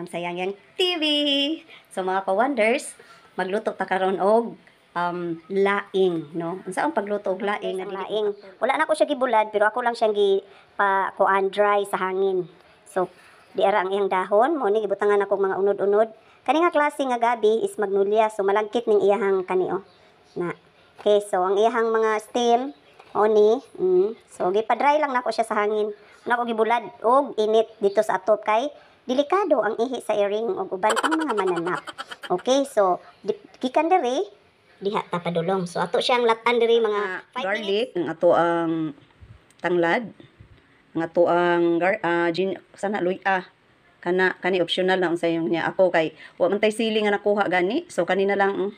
welcome sa Yang TV. So mga ka-wonders, magluto ta karon og laing, no? Unsa ang pagluto og laing na laing? Wala na ko siya gibulad pero ako lang siyang pa kuan dry sa hangin. So di ara ang iyang dahon mo ni gibutangan ako mga unod-unod. Kani nga klase nga gabi is magnolia, so malagkit ning iyahang kanio na. Okay, so ang iyahang mga stem oni, so gipa-dry lang nako siya sa hangin. Nako gibulad og init dito sa atop kay delikado ang ihi sa iring og uban pang mga mananap. Okay, so gikan diri diha ta padulong. So ato siyang latan diri mga 5 garlic, ang ato ang tanglad, ang ato ang sana luya. Kani optional na unsay niya ako kay wa man tay sili nga nakuha gani. So kanina lang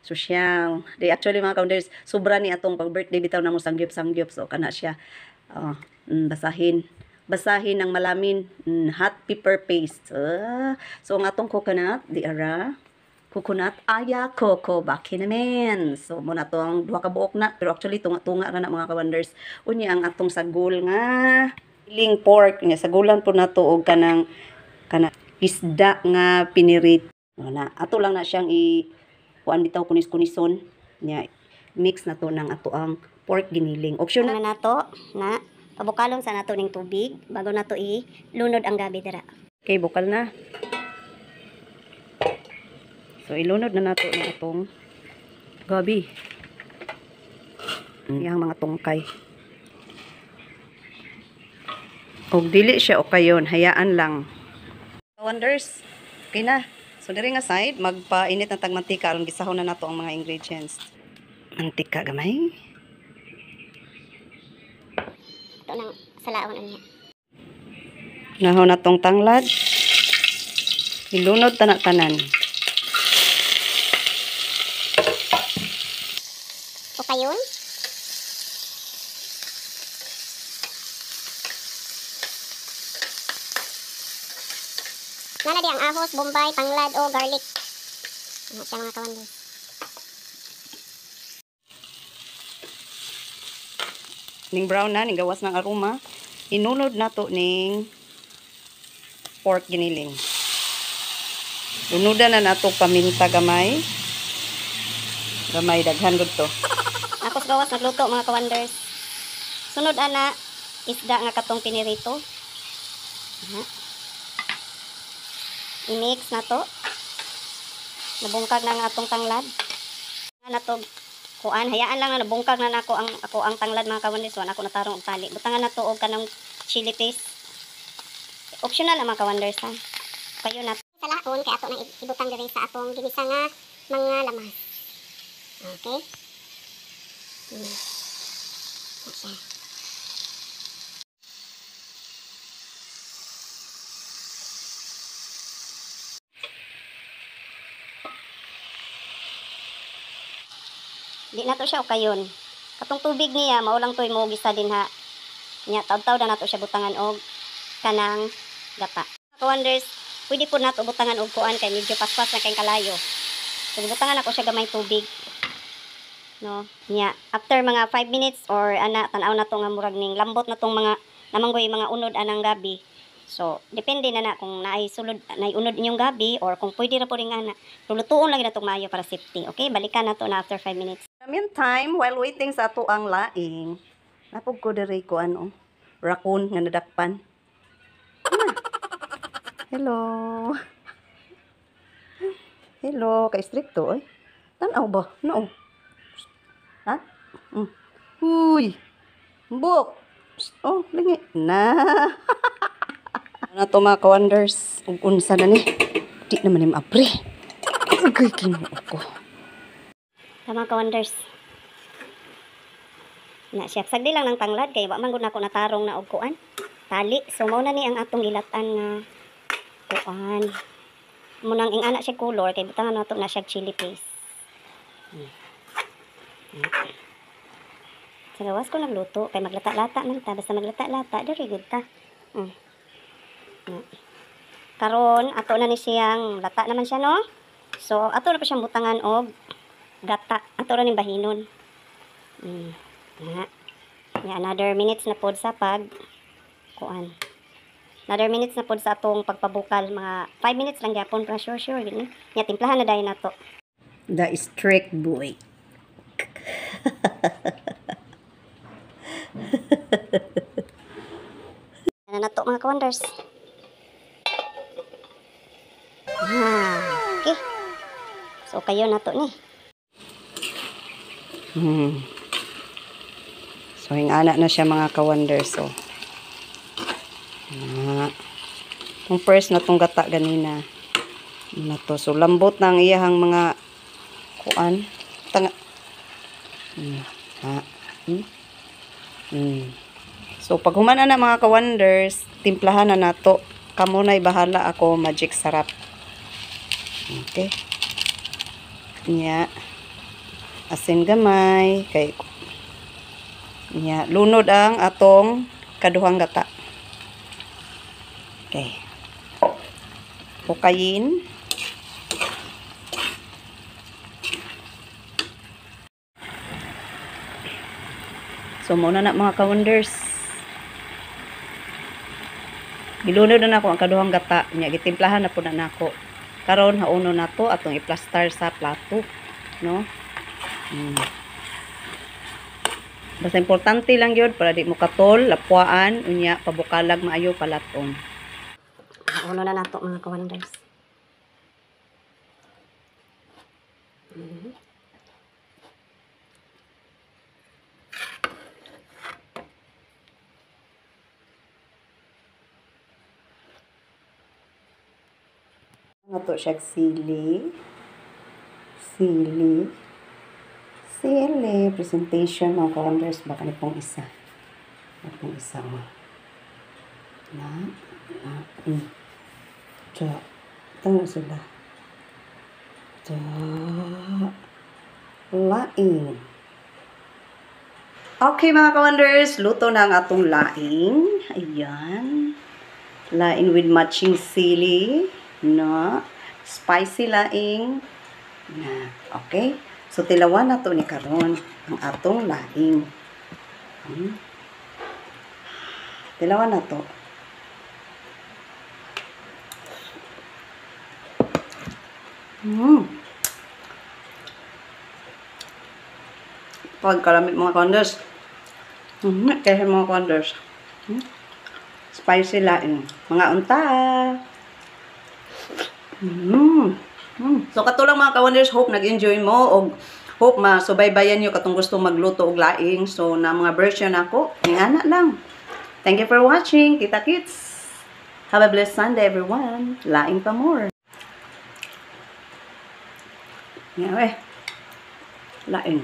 sosyal. They actually mga counters sobra ni atong pag birthday bitaw na mo sangyup. So kana siya. Basahin ng malamin, hot pepper paste. So ang atong coconut, coconut aya coco baki naman. So muna to ang duha ka buok na, pero actually tunga-tunga ra na mga ka-wonders. Unya ang atong sagol nga ling pork nga sagulan po nato og kanang isda nga pinirit. Na ato lang na siyang kuan bitaw kunis-kunison nya mix na to ng ato ang pork giniling. Optional na nato na pabukalon sa nato ning tubig bago nato ilunod ang gabi dira. Okay, bukal na. So ilunod na nato ng atong gabi. Yang mga tungkay. Og dili siya okayon, hayaan lang. Wonders, okay na. So diri nga side magpainit ng tagmantika aron gisahon na nato ang mga ingredients. Mantika gamay. Ito nang salaon niya. Nahon na tong tanglad. Ilunod tanan. O kayon? Nala di ang ahos, bombay, tanglad o garlic. Ano siya mga kawan din. Ning brown na, ning gawas ng aroma. Inunod na to ning pork giniling. Unudan na nato paminta gamay. Gamay, daghan gud to. Ako sa gawas nagluto mga ka-wonders. Sunod ana, isda nga katong pinirito. I-mix na to. Nabungkag na nga atong tanglad. Na to kuan, hayaan lang na nabungkag na nako ang tanglad mga ka-wonders. Ako natarong og tali. Butangan na to og kanang chili paste. Optional na mga ka-wonders ha. Kayo na. Sa laon kay ato nang ibutang diri sa atong ginisa nga mga lamas. Okay? Okay. Di na to siya o kayon. Katong tubig niya, maulang to'y mo gisa din ha. Nya, taw-taw na nato siya butangan og kanang gata. Ka-wonders, pwede po nato butangan og kuan kay medyo paspas na kay kalayo. So, butangan ako siya gamay tubig. No? Nya, after mga 5 minutes or tanaw na to nga murag ning lambot na tong mga namanggoy mga unod anang gabi. So, depende na kung naiunod inyong gabi or kung pwede ra po rin ana. Lulutuon lang na itong maayo para safety. Okay, balikan na to na after 5 minutes. Meantime, while waiting sa ato ang laing, napog ko diri ko raccoon nga nadakpan. Hello. Hello, kay stricto oy. Tanaw ba? No. Ha? Huy. Bok. Oh, lingi na. Na to mga ka-wonders, ug unsa na ni? Di naman ni maapre. Agay kinuo ko. Tama ka-wonders. Na siya sagdi lang ng tanglad kay wa man gud nako natarong na og kuan. Tali. So mao na ni ang atong gilatan nga kuan. Munang ing ana siya color kay butangan nato na siya chili paste. Sa gawas ko nagluto kay maglata-lata man ta basta maglata-lata diri gud ta. Karon ato na ni siyang lata naman siya no. So ato na pa siyang butangan og gata. Ato ra ning bahinon. Another minutes na pod sa pag kuan. Another minutes na po sa atong pagpabukal. Mga 5 minutes lang gyapon para sure. Gini. Nya timplahan na dahil na to. The strict boy. Ano na to mga ka-wonders? Okay. So kayo na to ni. So hingana na siya mga ka-wonders. So yung first na tong gata ganina na to. So lambot na ang iyahang mga kuan. Tanga. So pag humana na mga ka-wonders, timplahan na nato. Kamo na'y bahala, ako magic sarap. Okay. Nya asin gamay kay nya lunod ang atong kaduhang gata. Okay. Pukayin. So muna na mga ka-wonders. Gilunod na nako ang kaduhang gata nya gitimplahan na po na nako. Karon hauno na to atong i-plaster sa plato, no? Basta importante lang yun para di mo katol, lapuan, unya pabukalag maayo palaton. Hauno na nato mga ka-wonders. Nato siya sili. Presentation mga ka-wonders. Baka ni pong isa. Itong isa mo. Tama sila. Laing. Okay mga ka-wonders. Luto na ang atong laing. Ayan. Laing with matching sili. No, spicy laing na. Okay, so tilawan na to ni karon ang atong laing. Tilawan na to. Pagkalamit mga ka-wonders. Kaya mga ka-wonders. Spicy laing. Mga unta. So katulang mga ka-wonders, hope nag-enjoy mo o hope masubaybayan nyo katong gusto magluto og laing. So na mga version ako, ingana lang. Thank you for watching. Kita kits. Have a blessed Sunday everyone. Laing pa more. Ngawe. Laing.